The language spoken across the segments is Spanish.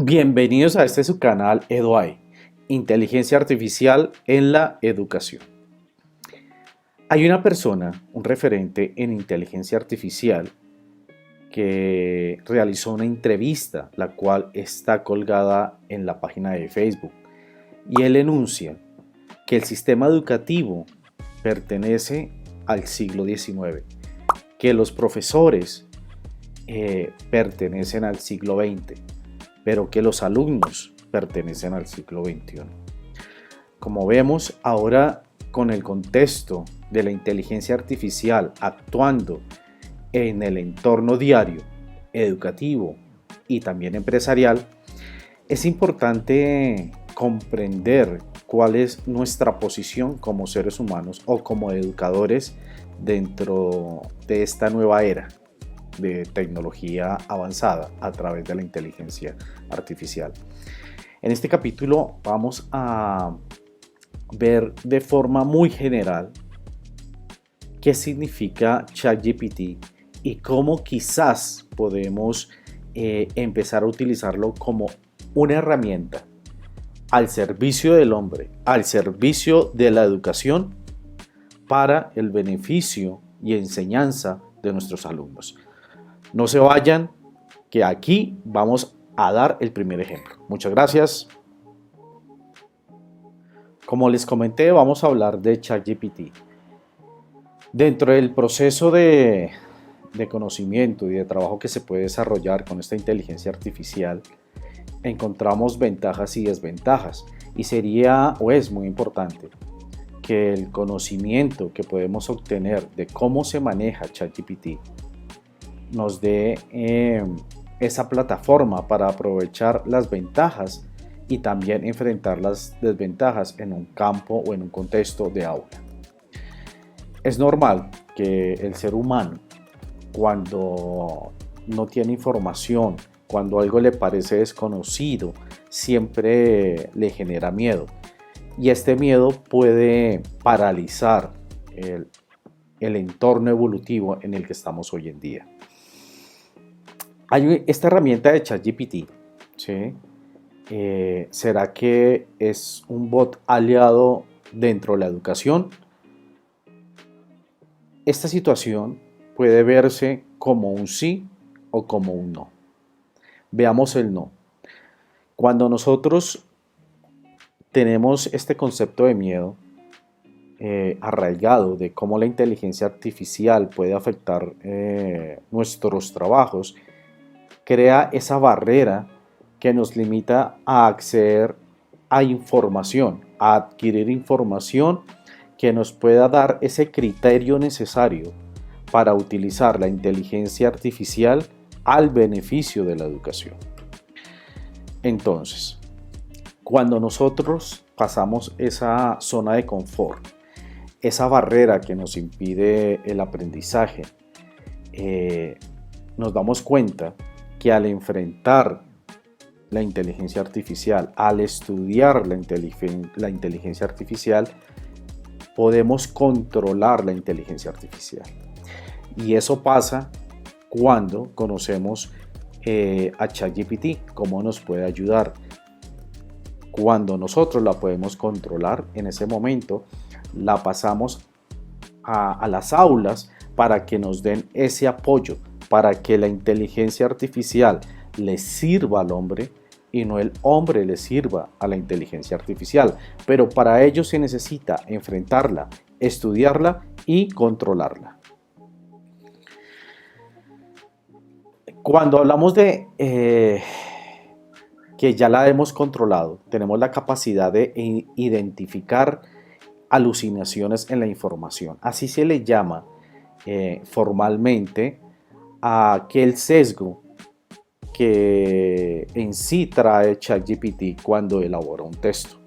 Bienvenidos a este su canal EduAI, Inteligencia Artificial en la Educación. Hay una persona, un referente en inteligencia artificial, que realizó una entrevista, la cual está colgada en la página de Facebook. Y él enuncia que el sistema educativo pertenece al siglo XIX, que los profesores pertenecen al siglo XX, pero que los alumnos pertenecen al siglo XXI. Como vemos ahora, con el contexto de la inteligencia artificial actuando en el entorno diario, educativo y también empresarial, es importante comprender cuál es nuestra posición como seres humanos o como educadores dentro de esta nueva era de tecnología avanzada a través de la inteligencia artificial. En este capítulo vamos a ver de forma muy general qué significa ChatGPT y cómo quizás podemos empezar a utilizarlo como una herramienta al servicio del hombre, al servicio de la educación, para el beneficio y enseñanza de nuestros alumnos. No se vayan, que aquí vamos a dar el primer ejemplo. Muchas gracias. Como les comenté, vamos a hablar de ChatGPT. Dentro del proceso de conocimiento y de trabajo que se puede desarrollar con esta inteligencia artificial, encontramos ventajas y desventajas. Y sería o es muy importante que el conocimiento que podemos obtener de cómo se maneja ChatGPT nos dé esa plataforma para aprovechar las ventajas y también enfrentar las desventajas en un campo o en un contexto de aula. Es normal que el ser humano, cuando no tiene información, cuando algo le parece desconocido, siempre le genera miedo. Y este miedo puede paralizar el entorno evolutivo en el que estamos hoy en día. Hay esta herramienta de ChatGPT, ¿sí? ¿Será que es un bot aliado dentro de la educación? Esta situación puede verse como un sí o como un no. Veamos el no. Cuando nosotros tenemos este concepto de miedo arraigado de cómo la inteligencia artificial puede afectar nuestros trabajos, crea esa barrera que nos limita a acceder a información, a adquirir información que nos pueda dar ese criterio necesario para utilizar la inteligencia artificial al beneficio de la educación. Entonces, cuando nosotros pasamos esa zona de confort, esa barrera que nos impide el aprendizaje, nos damos cuenta que al enfrentar la inteligencia artificial, al estudiar la inteligencia artificial, podemos controlar la inteligencia artificial. Y eso pasa cuando conocemos a ChatGPT, cómo nos puede ayudar. Cuando nosotros la podemos controlar, en ese momento la pasamos a las aulas para que nos den ese apoyo, para que la inteligencia artificial le sirva al hombre y no el hombre le sirva a la inteligencia artificial. Pero para ello se necesita enfrentarla, estudiarla y controlarla. Cuando hablamos de que ya la hemos controlado, tenemos la capacidad de identificar alucinaciones en la información. Así se le llama formalmente a aquel sesgo que en sí trae ChatGPT cuando elabora un texto.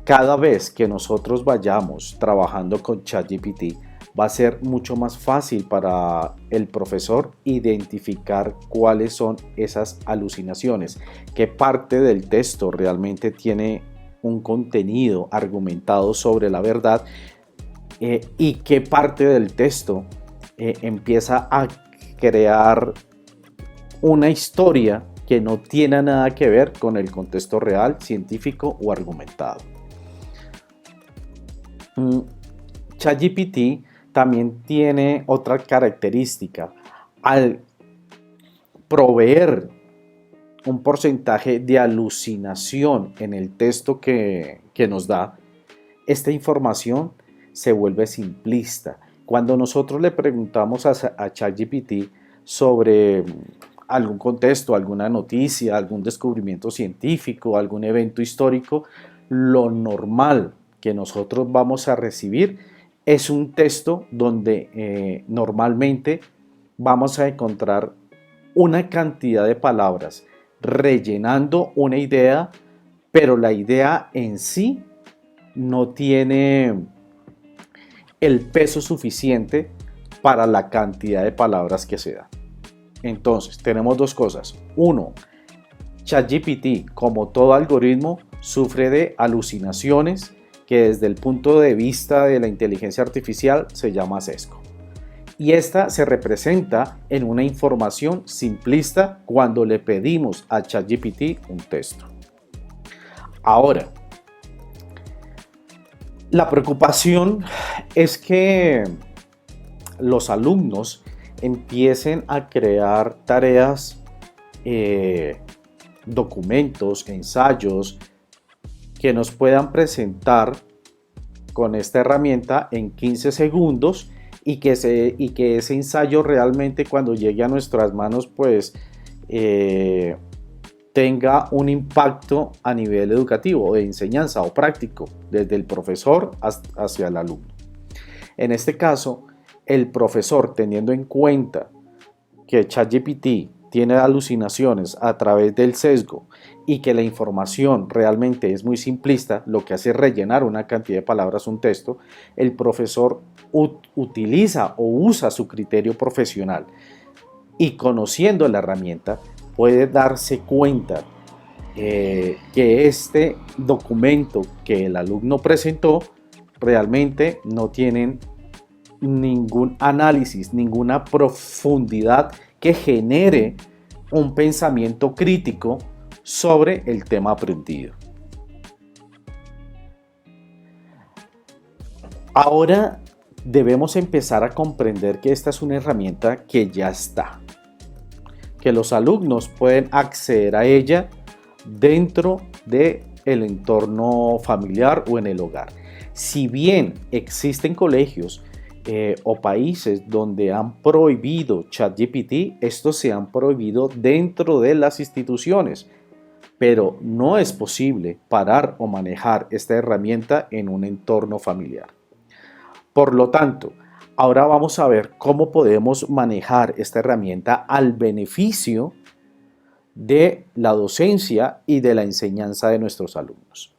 Cada vez que nosotros vayamos trabajando con ChatGPT, va a ser mucho más fácil para el profesor identificar cuáles son esas alucinaciones, qué parte del texto realmente tiene un contenido argumentado sobre la verdad y qué parte del texto empieza a crear una historia que no tiene nada que ver con el contexto real, científico o argumentado. ChatGPT también tiene otra característica. Al proveer un porcentaje de alucinación en el texto que nos da, esta información se vuelve simplista. Cuando nosotros le preguntamos a ChatGPT sobre algún contexto, alguna noticia, algún descubrimiento científico, algún evento histórico, lo normal que nosotros vamos a recibir es un texto donde normalmente vamos a encontrar una cantidad de palabras rellenando una idea, pero la idea en sí no tiene el peso suficiente para la cantidad de palabras que se da. Entonces, tenemos dos cosas. Uno, ChatGPT, como todo algoritmo, sufre de alucinaciones que desde el punto de vista de la inteligencia artificial se llama sesgo. Y esta se representa en una información simplista cuando le pedimos a ChatGPT un texto. Ahora, la preocupación es que los alumnos empiecen a crear tareas, documentos, ensayos que nos puedan presentar con esta herramienta en 15 segundos y que ese ensayo realmente cuando llegue a nuestras manos pues tenga un impacto a nivel educativo, de enseñanza o práctico, desde el profesor hacia el alumno. En este caso, el profesor, teniendo en cuenta que ChatGPT tiene alucinaciones a través del sesgo y que la información realmente es muy simplista, lo que hace es rellenar una cantidad de palabras un texto, el profesor utiliza o usa su criterio profesional y conociendo la herramienta puede darse cuenta que este documento que el alumno presentó realmente no tienen ningún análisis, ninguna profundidad que genere un pensamiento crítico sobre el tema aprendido. Ahora debemos empezar a comprender que esta es una herramienta que ya está, que los alumnos pueden acceder a ella dentro del entorno familiar o en el hogar. Si bien existen colegios o países donde han prohibido ChatGPT, estos se han prohibido dentro de las instituciones, pero no es posible parar o manejar esta herramienta en un entorno familiar. Por lo tanto, ahora vamos a ver cómo podemos manejar esta herramienta al beneficio de la docencia y de la enseñanza de nuestros alumnos.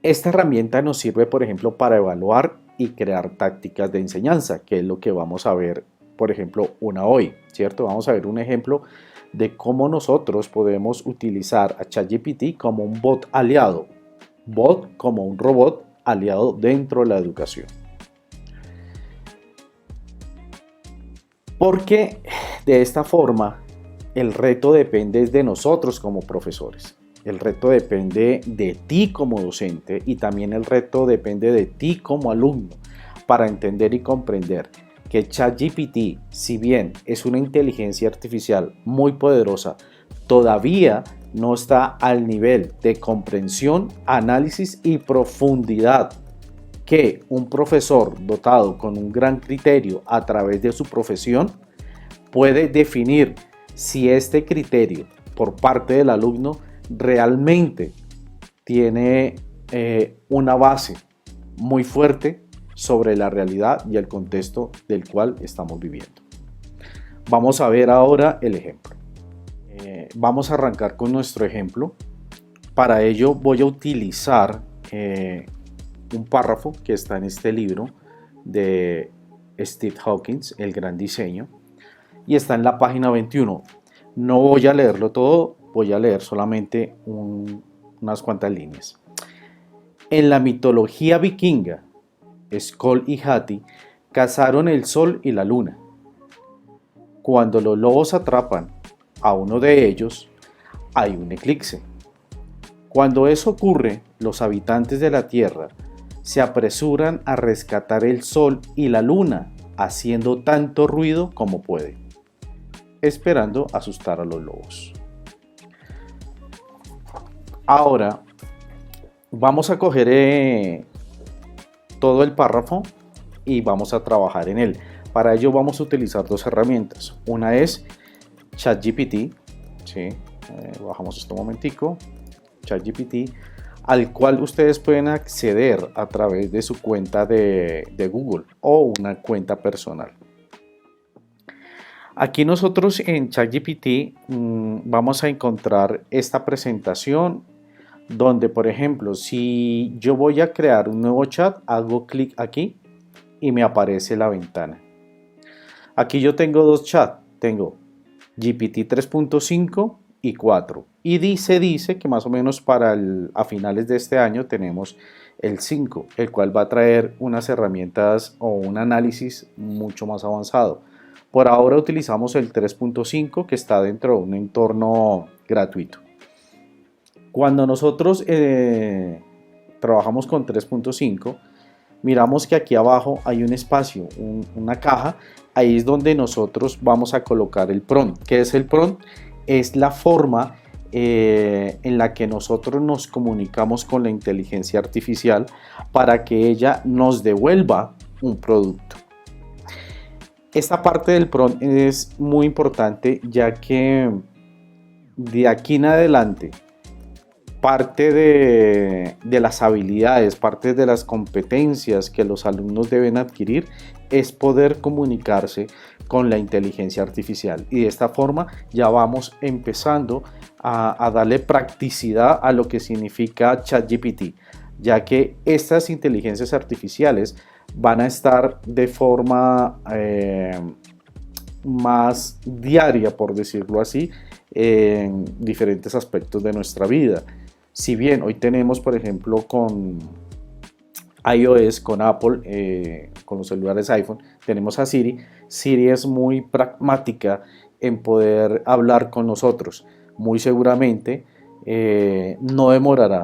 Esta herramienta nos sirve, por ejemplo, para evaluar y crear tácticas de enseñanza, que es lo que vamos a ver, por ejemplo, hoy, ¿cierto? Vamos a ver un ejemplo de cómo nosotros podemos utilizar a ChatGPT como un bot aliado, como un robot aliado dentro de la educación. Porque de esta forma el reto depende de nosotros como profesores. El reto depende de ti como docente y también el reto depende de ti como alumno para entender y comprender que ChatGPT, si bien es una inteligencia artificial muy poderosa, todavía no está al nivel de comprensión, análisis y profundidad que un profesor dotado con un gran criterio a través de su profesión puede definir si este criterio por parte del alumno realmente tiene una base muy fuerte sobre la realidad y el contexto del cual estamos viviendo. Vamos a ver ahora el ejemplo. Vamos a arrancar con nuestro ejemplo. Para ello voy a utilizar un párrafo que está en este libro de Steve Hawkins, El Gran Diseño, y está en la página 21. No voy a leerlo todo, voy a leer solamente unas cuantas líneas. En la mitología vikinga, Skoll y Hati cazaron el sol y la luna. Cuando los lobos atrapan a uno de ellos, hay un eclipse. Cuando eso ocurre, los habitantes de la Tierra se apresuran a rescatar el Sol y la Luna, haciendo tanto ruido como pueden, esperando asustar a los lobos. Ahora, vamos a coger todo el párrafo y vamos a trabajar en él. Para ello vamos a utilizar dos herramientas. Una es ChatGPT, ¿sí? Bajamos esto un momentico. ChatGPT, al cual ustedes pueden acceder a través de su cuenta de Google o una cuenta personal. Aquí nosotros en ChatGPT vamos a encontrar esta presentación donde, por ejemplo, si yo voy a crear un nuevo chat, hago clic aquí y me aparece la ventana. Aquí yo tengo dos chats, tengo GPT 3.5 y 4, y dice que más o menos a finales de este año tenemos el 5, el cual va a traer unas herramientas o un análisis mucho más avanzado. Por ahora utilizamos el 3.5, que está dentro de un entorno gratuito. Cuando nosotros trabajamos con 3.5, miramos que aquí abajo hay un espacio, una caja. Ahí es donde nosotros vamos a colocar el prompt. ¿Qué es el prompt? Es la forma en la que nosotros nos comunicamos con la inteligencia artificial para que ella nos devuelva un producto. Esta parte del prompt es muy importante, ya que de aquí en adelante parte de las habilidades, parte de las competencias que los alumnos deben adquirir es poder comunicarse con la inteligencia artificial, y de esta forma ya vamos empezando a darle practicidad a lo que significa ChatGPT, ya que estas inteligencias artificiales van a estar de forma más diaria, por decirlo así, en diferentes aspectos de nuestra vida. Si bien hoy tenemos, por ejemplo, con iOS, con Apple, con los celulares iPhone, tenemos a Siri. Siri es muy pragmática en poder hablar con nosotros. Muy seguramente no demorará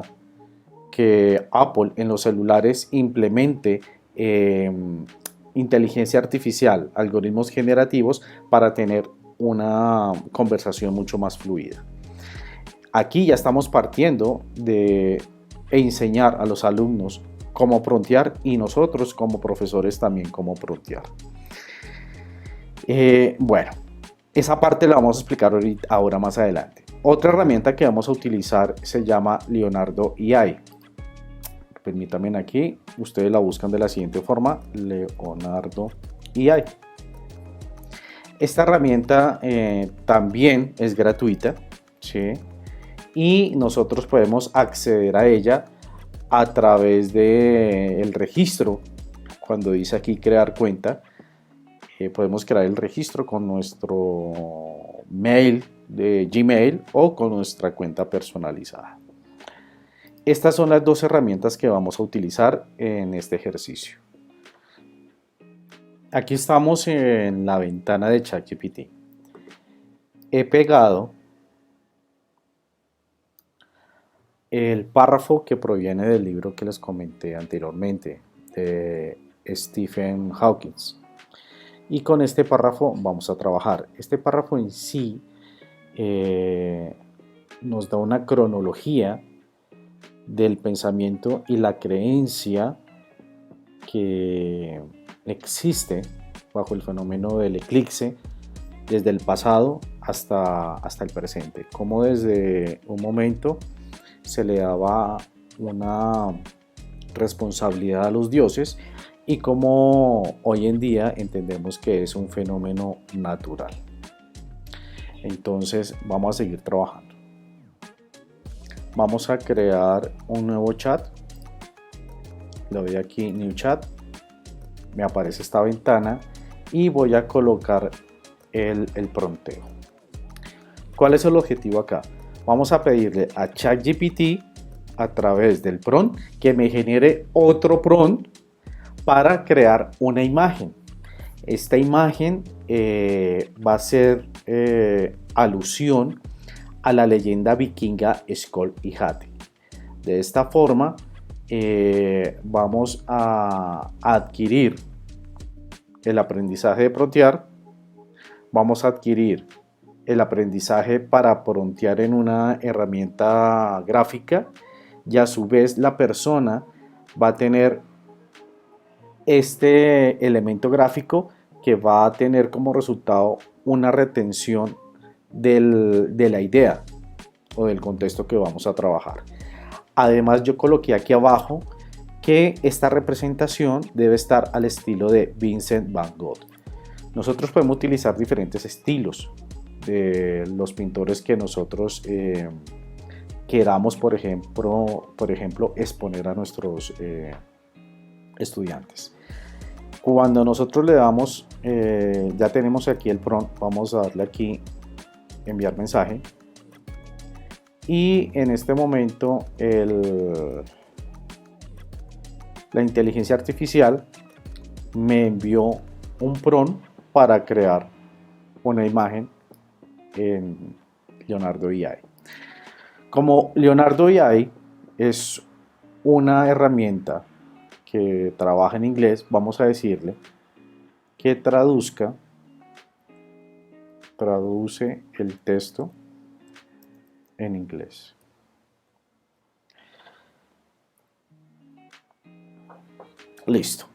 que Apple en los celulares implemente inteligencia artificial, algoritmos generativos, para tener una conversación mucho más fluida. Aquí ya estamos partiendo de enseñar a los alumnos cómo promptear, y nosotros como profesores también cómo promptear. Bueno, esa parte la vamos a explicar ahora más adelante. Otra herramienta que vamos a utilizar se llama Leonardo AI. Permítanme, aquí ustedes la buscan de la siguiente forma: Leonardo AI. Esta herramienta también es gratuita, ¿sí? Y nosotros podemos acceder a ella a través del registro. Cuando dice aquí crear cuenta, podemos crear el registro con nuestro mail de Gmail o con nuestra cuenta personalizada. Estas son las dos herramientas que vamos a utilizar en este ejercicio. Aquí estamos en la ventana de ChatGPT. He pegado el párrafo que proviene del libro que les comenté anteriormente, de Stephen Hawking. Y con este párrafo vamos a trabajar. Este párrafo en sí nos da una cronología del pensamiento y la creencia que existe bajo el fenómeno del eclipse desde el pasado hasta el presente. Como desde un momento se le daba una responsabilidad a los dioses, y como hoy en día entendemos que es un fenómeno natural. Entonces vamos a seguir trabajando. Vamos a crear un nuevo chat. Le doy aquí New Chat. Me aparece esta ventana y voy a colocar el prompteo. ¿Cuál es el objetivo acá? Vamos a pedirle a ChatGPT a través del prompt que me genere otro prompt para crear una imagen. Esta imagen va a ser alusión a la leyenda vikinga Skoll y Hati. De esta forma vamos a adquirir el aprendizaje de protear, vamos a adquirir el aprendizaje para prontear en una herramienta gráfica, y a su vez la persona va a tener este elemento gráfico que va a tener como resultado una retención de la idea o del contexto que vamos a trabajar. Además, yo coloqué aquí abajo que esta representación debe estar al estilo de Vincent van Gogh. Nosotros podemos utilizar diferentes estilos de los pintores que nosotros queramos, por ejemplo, exponer a nuestros estudiantes. Cuando nosotros le damos, ya tenemos aquí el prompt, vamos a darle aquí enviar mensaje, y en este momento la inteligencia artificial me envió un prompt para crear una imagen en Leonardo AI. Como Leonardo AI es una herramienta que trabaja en inglés, vamos a decirle que traduce el texto en inglés. Listo.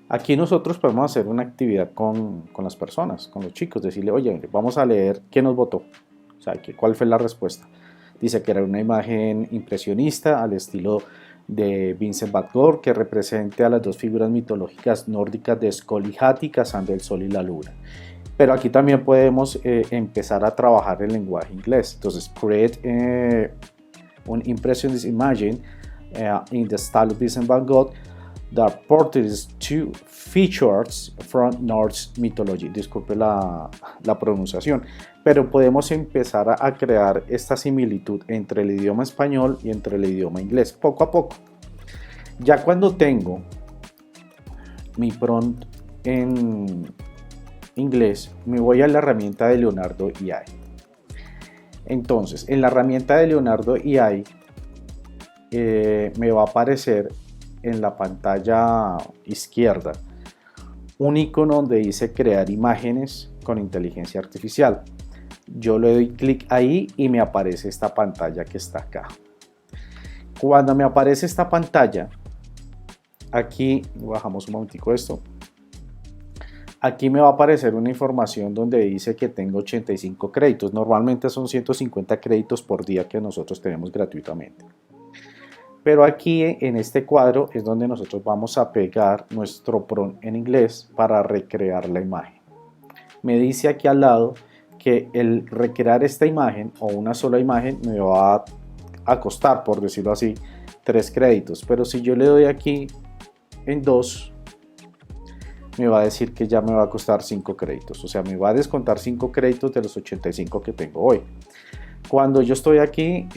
Aquí nosotros podemos hacer una actividad con las personas, con los chicos, decirle, oye, vamos a leer qué nos votó, o sea, cuál fue la respuesta. Dice que era una imagen impresionista al estilo de Vincent van Gogh que represente a las dos figuras mitológicas nórdicas de Skoll y Hati cazando el sol y la luna. Pero aquí también podemos empezar a trabajar el lenguaje inglés. Entonces, create an impressionist image in the style of Vincent van Gogh that portrays two features from Norse mythology. Disculpe la pronunciación, pero podemos empezar a crear esta similitud entre el idioma español y entre el idioma inglés, poco a poco. Ya cuando tengo mi prompt en inglés, me voy a la herramienta de Leonardo AI. Entonces, en la herramienta de Leonardo AI me va a aparecer en la pantalla izquierda un icono donde dice crear imágenes con inteligencia artificial. Yo le doy clic ahí y me aparece esta pantalla que está acá. Cuando me aparece esta pantalla, aquí bajamos un momentico esto. Aquí me va a aparecer una información donde dice que tengo 85 créditos. Normalmente son 150 créditos por día que nosotros tenemos gratuitamente. Pero aquí en este cuadro es donde nosotros vamos a pegar nuestro prompt en inglés para recrear la imagen. Me dice aquí al lado que el recrear esta imagen o una sola imagen me va a costar, por decirlo así, 3 créditos. Pero si yo le doy aquí en 2, me va a decir que ya me va a costar 5 créditos. O sea, me va a descontar 5 créditos de los 85 que tengo hoy. Cuando yo estoy aquí,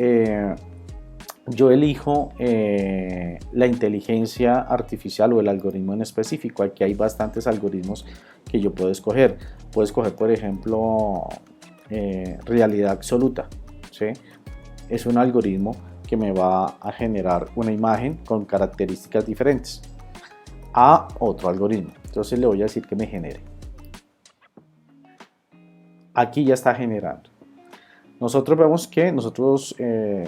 yo elijo la inteligencia artificial o el algoritmo en específico. Aquí hay bastantes algoritmos que yo puedo escoger. Puedo escoger, por ejemplo, realidad absoluta, ¿sí? Es un algoritmo que me va a generar una imagen con características diferentes a otro algoritmo. Entonces le voy a decir que me genere. Aquí ya está generando. Nosotros vemos que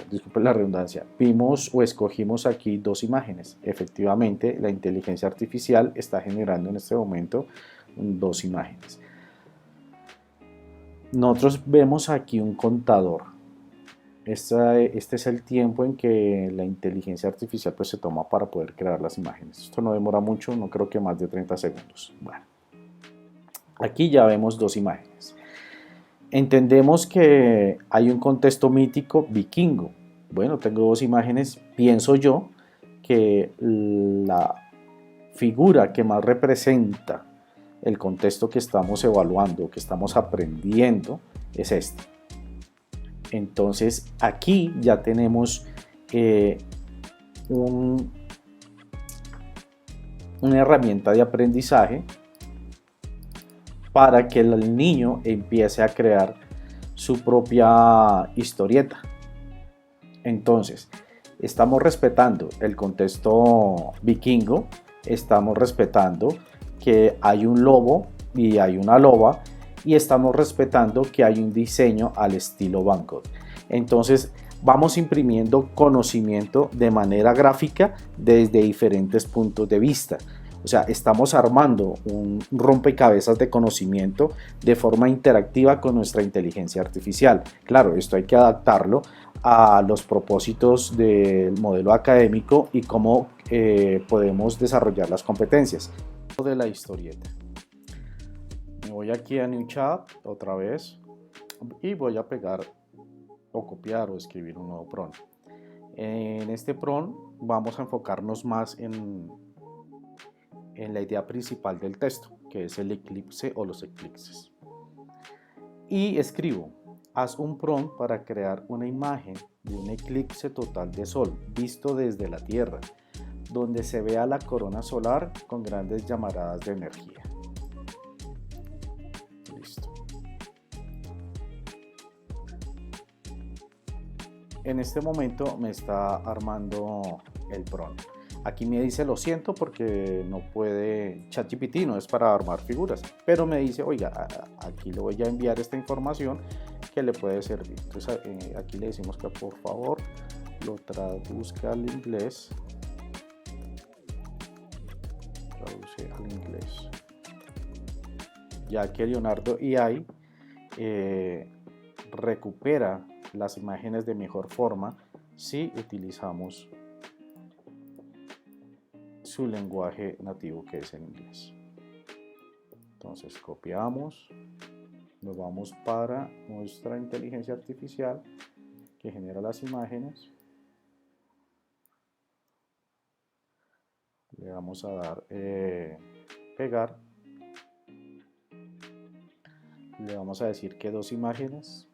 disculpen la redundancia, vimos o escogimos aquí 2 imágenes. Efectivamente, la inteligencia artificial está generando en este momento 2 imágenes. Nosotros vemos aquí un contador. Este es el tiempo en que la inteligencia artificial pues, se toma para poder crear las imágenes. Esto no demora mucho, no creo que más de 30 segundos. Bueno, aquí ya vemos 2 imágenes. Entendemos que hay un contexto mítico vikingo. Bueno, tengo 2 imágenes. Pienso yo que la figura que más representa el contexto que estamos evaluando, que estamos aprendiendo, es este. Entonces, aquí ya tenemos una herramienta de aprendizaje para que el niño empiece a crear su propia historieta. Entonces, estamos respetando el contexto vikingo, estamos respetando que hay un lobo y hay una loba, y estamos respetando que hay un diseño al estilo Van Gogh. Entonces, vamos imprimiendo conocimiento de manera gráfica desde diferentes puntos de vista. O sea, estamos armando un rompecabezas de conocimiento de forma interactiva con nuestra inteligencia artificial. Claro, esto hay que adaptarlo a los propósitos del modelo académico y cómo podemos desarrollar las competencias. De la historieta. Me voy aquí a New Chat otra vez y voy a pegar o copiar o escribir un nuevo prompt. En este prompt vamos a enfocarnos más en la idea principal del texto, que es el eclipse o los eclipses. Y escribo: haz un prompt para crear una imagen de un eclipse total de sol visto desde la Tierra, donde se vea la corona solar con grandes llamaradas de energía. Listo. En este momento me está armando el prompt. Aquí me dice: lo siento porque no puede, ChatGPT no es para armar figuras, pero me dice: oiga, aquí le voy a enviar esta información que le puede servir. Entonces aquí le decimos que por favor lo traduzca al inglés. Traduce al inglés. Ya que Leonardo AI recupera las imágenes de mejor forma si utilizamos su lenguaje nativo, que es el inglés. Entonces copiamos, nos vamos para nuestra inteligencia artificial que genera las imágenes, le vamos a dar pegar, le vamos a decir que 2 imágenes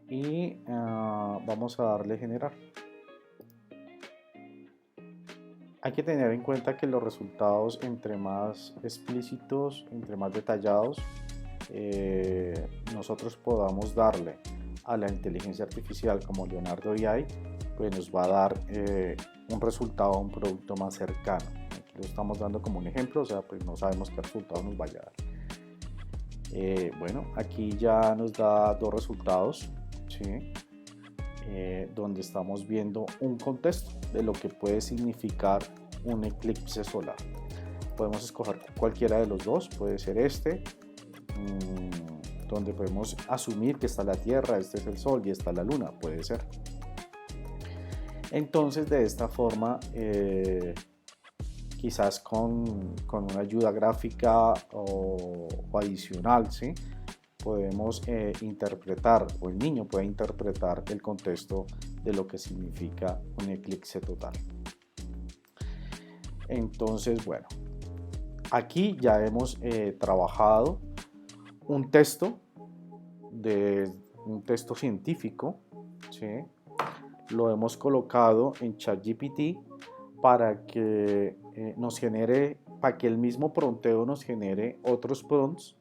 y vamos a darle generar. Hay que tener en cuenta que los resultados, entre más explícitos, entre más detallados nosotros podamos darle a la inteligencia artificial como Leonardo AI, pues nos va a dar un resultado, un producto más cercano. Aquí lo estamos dando como un ejemplo, o sea, pues no sabemos qué resultado nos vaya a dar. Bueno, aquí ya nos da 2 resultados, ¿sí? Donde estamos viendo un contexto de lo que puede significar un eclipse solar. Podemos escoger cualquiera de los dos, puede ser este, donde podemos asumir que está la Tierra, este es el Sol y está la Luna, puede ser. Entonces, de esta forma, quizás con una ayuda gráfica o adicional, ¿sí?, podemos interpretar, o el niño puede interpretar el contexto de lo que significa un eclipse total. Entonces, bueno, aquí ya hemos trabajado un texto científico, ¿sí? Lo hemos colocado en ChatGPT para que nos genere, para que el mismo prompteo nos genere otros prompts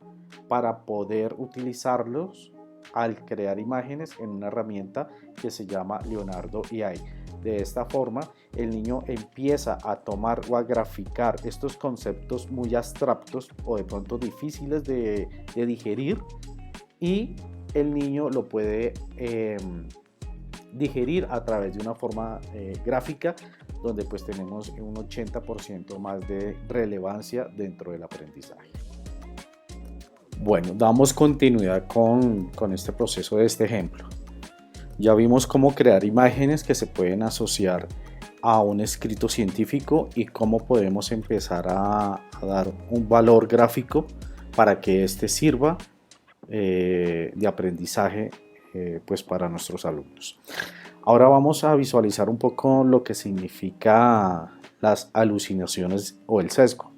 para poder utilizarlos al crear imágenes en una herramienta que se llama Leonardo AI. De esta forma, el niño empieza a tomar o a graficar estos conceptos muy abstractos o de pronto difíciles de digerir, y el niño lo puede digerir a través de una forma gráfica, donde pues tenemos un 80% más de relevancia dentro del aprendizaje. Bueno, damos continuidad con este proceso de este ejemplo. Ya vimos cómo crear imágenes que se pueden asociar a un escrito científico y cómo podemos empezar a dar un valor gráfico para que este sirva de aprendizaje pues para nuestros alumnos. Ahora vamos a visualizar un poco lo que significa las alucinaciones o el sesgo.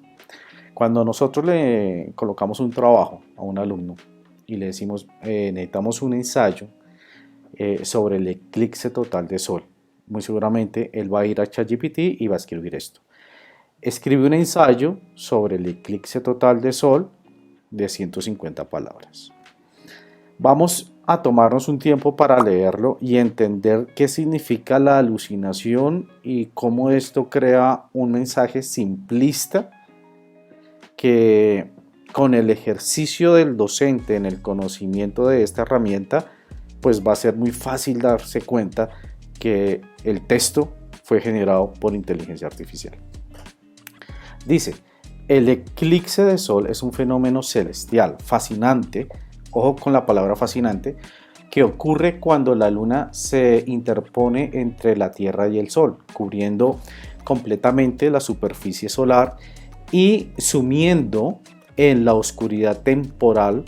Cuando nosotros le colocamos un trabajo a un alumno y le decimos necesitamos un ensayo sobre el eclipse total de sol, muy seguramente él va a ir a ChatGPT y va a escribir esto: escribe un ensayo sobre el eclipse total de sol de 150 palabras. Vamos a tomarnos un tiempo para leerlo y entender qué significa la alucinación y cómo esto crea un mensaje simplista que con el ejercicio del docente en el conocimiento de esta herramienta, pues va a ser muy fácil darse cuenta que el texto fue generado por inteligencia artificial. Dice, el eclipse de sol es un fenómeno celestial, fascinante, ojo con la palabra fascinante, que ocurre cuando la luna se interpone entre la Tierra y el Sol, cubriendo completamente la superficie solar y sumiendo en la oscuridad temporal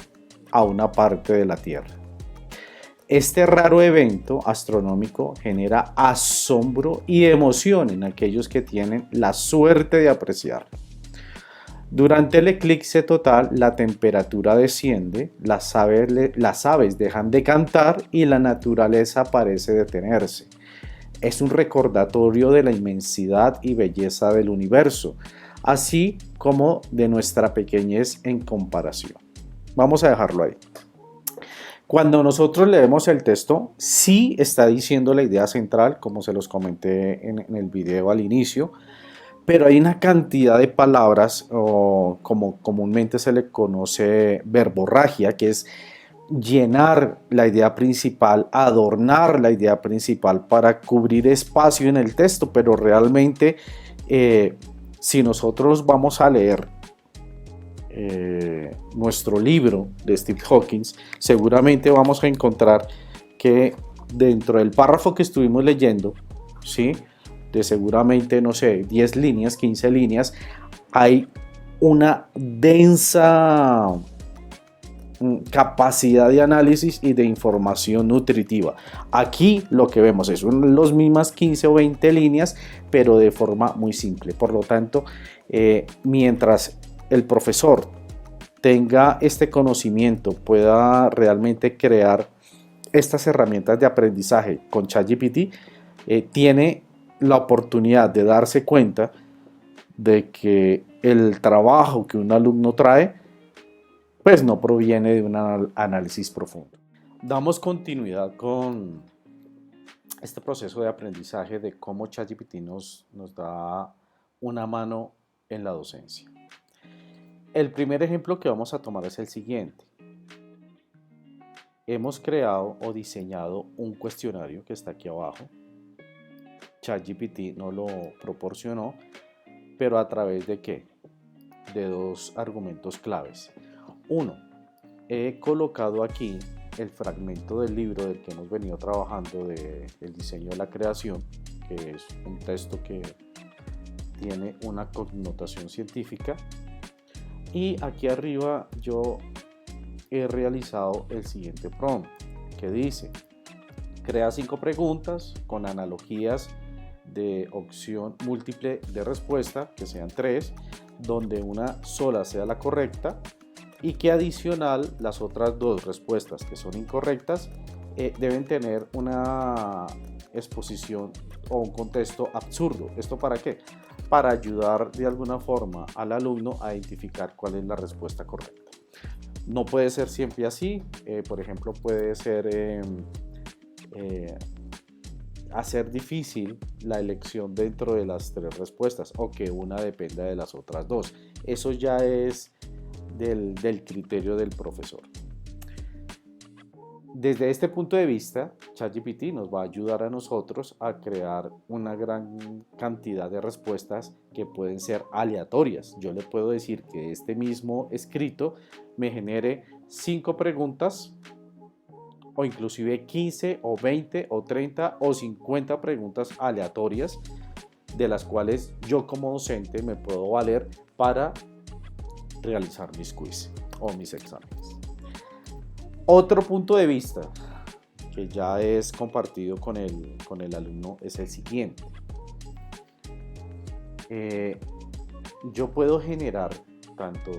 a una parte de la Tierra. Este raro evento astronómico genera asombro y emoción en aquellos que tienen la suerte de apreciarlo. Durante el eclipse total, la temperatura desciende, las aves dejan de cantar y la naturaleza parece detenerse. Es un recordatorio de la inmensidad y belleza del universo, así como de nuestra pequeñez en comparación. Vamos a dejarlo ahí. Cuando nosotros leemos el texto, sí está diciendo la idea central, como se los comenté en el video al inicio, pero hay una cantidad de palabras, o como comúnmente se le conoce verborragia, que es llenar la idea principal, adornar la idea principal para cubrir espacio en el texto, pero realmente si nosotros vamos a leer nuestro libro de Steve Hawkins, seguramente vamos a encontrar que dentro del párrafo que estuvimos leyendo, ¿sí?, de seguramente, no sé, 10 líneas, 15 líneas, hay una densa capacidad de análisis y de información nutritiva. Aquí lo que vemos es las mismas 15 o 20 líneas, pero de forma muy simple. Por lo tanto, mientras el profesor tenga este conocimiento, pueda realmente crear estas herramientas de aprendizaje con ChatGPT, tiene la oportunidad de darse cuenta de que el trabajo que un alumno trae pues no proviene de un análisis profundo. Damos continuidad con este proceso de aprendizaje de cómo ChatGPT nos da una mano en la docencia. El primer ejemplo que vamos a tomar es el siguiente. Hemos creado o diseñado un cuestionario que está aquí abajo. ChatGPT nos lo proporcionó, pero a través de ¿qué? De dos argumentos claves. Uno, he colocado aquí el fragmento del libro del que hemos venido trabajando de el diseño de la creación, que es un texto que tiene una connotación científica, y aquí arriba yo he realizado el siguiente prompt que dice: crea 5 preguntas con analogías de opción múltiple de respuesta, que sean 3, donde una sola sea la correcta y que adicional las otras 2 respuestas que son incorrectas deben tener una exposición o un contexto absurdo. ¿Esto para qué? Para ayudar de alguna forma al alumno a identificar cuál es la respuesta correcta. No puede ser siempre así. Por ejemplo, puede ser hacer difícil la elección dentro de las 3 respuestas o que una dependa de las otras 2. Eso ya es del criterio del profesor. Desde este punto de vista, ChatGPT nos va a ayudar a nosotros a crear una gran cantidad de respuestas que pueden ser aleatorias. Yo le puedo decir que este mismo escrito me genere 5 preguntas o inclusive 15 o 20 o 30 o 50 preguntas aleatorias, de las cuales yo como docente me puedo valer para realizar mis quiz o mis exámenes. Otro punto de vista que ya es compartido con el alumno es el siguiente. Yo puedo generar tanto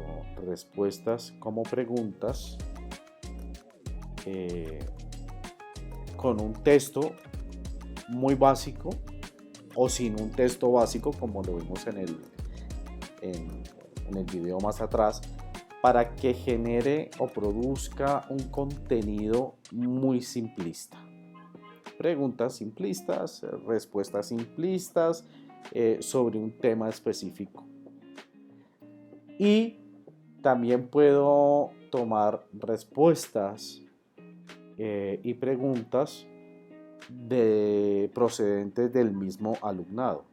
respuestas como preguntas con un texto muy básico o sin un texto básico, como lo vimos en el video más atrás, para que genere o produzca un contenido muy simplista. Preguntas simplistas, respuestas simplistas sobre un tema específico. Y también puedo tomar respuestas y preguntas procedentes del mismo alumnado.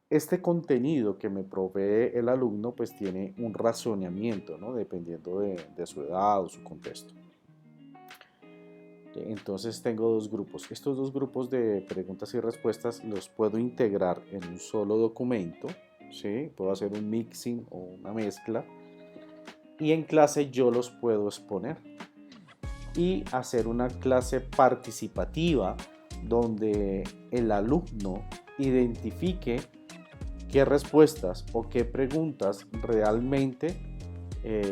Este contenido que me provee el alumno pues tiene un razonamiento, ¿no? Dependiendo de su edad o su contexto. Entonces tengo dos grupos. Estos dos grupos de preguntas y respuestas los puedo integrar en un solo documento, ¿sí? Puedo hacer un mixing o una mezcla y en clase yo los puedo exponer y hacer una clase participativa donde el alumno identifique qué respuestas o qué preguntas realmente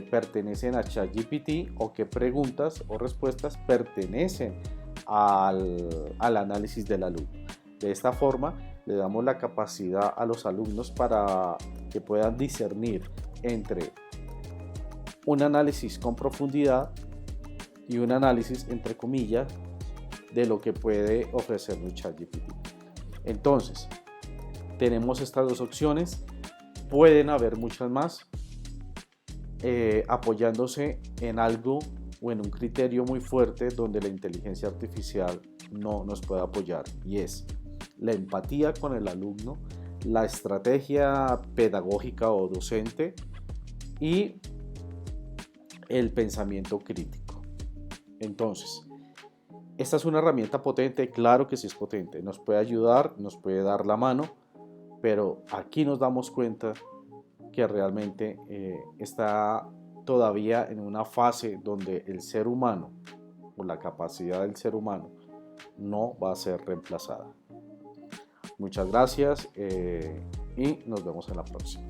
pertenecen a ChatGPT o qué preguntas o respuestas pertenecen al análisis del alumno. De esta forma le damos la capacidad a los alumnos para que puedan discernir entre un análisis con profundidad y un análisis entre comillas de lo que puede ofrecer ChatGPT. Entonces, tenemos estas dos opciones, pueden haber muchas más, apoyándose en algo o en un criterio muy fuerte donde la inteligencia artificial no nos puede apoyar, y es la empatía con el alumno, la estrategia pedagógica o docente y el pensamiento crítico. Entonces, esta es una herramienta potente, claro que sí es potente, nos puede ayudar, nos puede dar la mano, pero aquí nos damos cuenta que realmente está todavía en una fase donde el ser humano o la capacidad del ser humano no va a ser reemplazada. Muchas gracias y nos vemos en la próxima.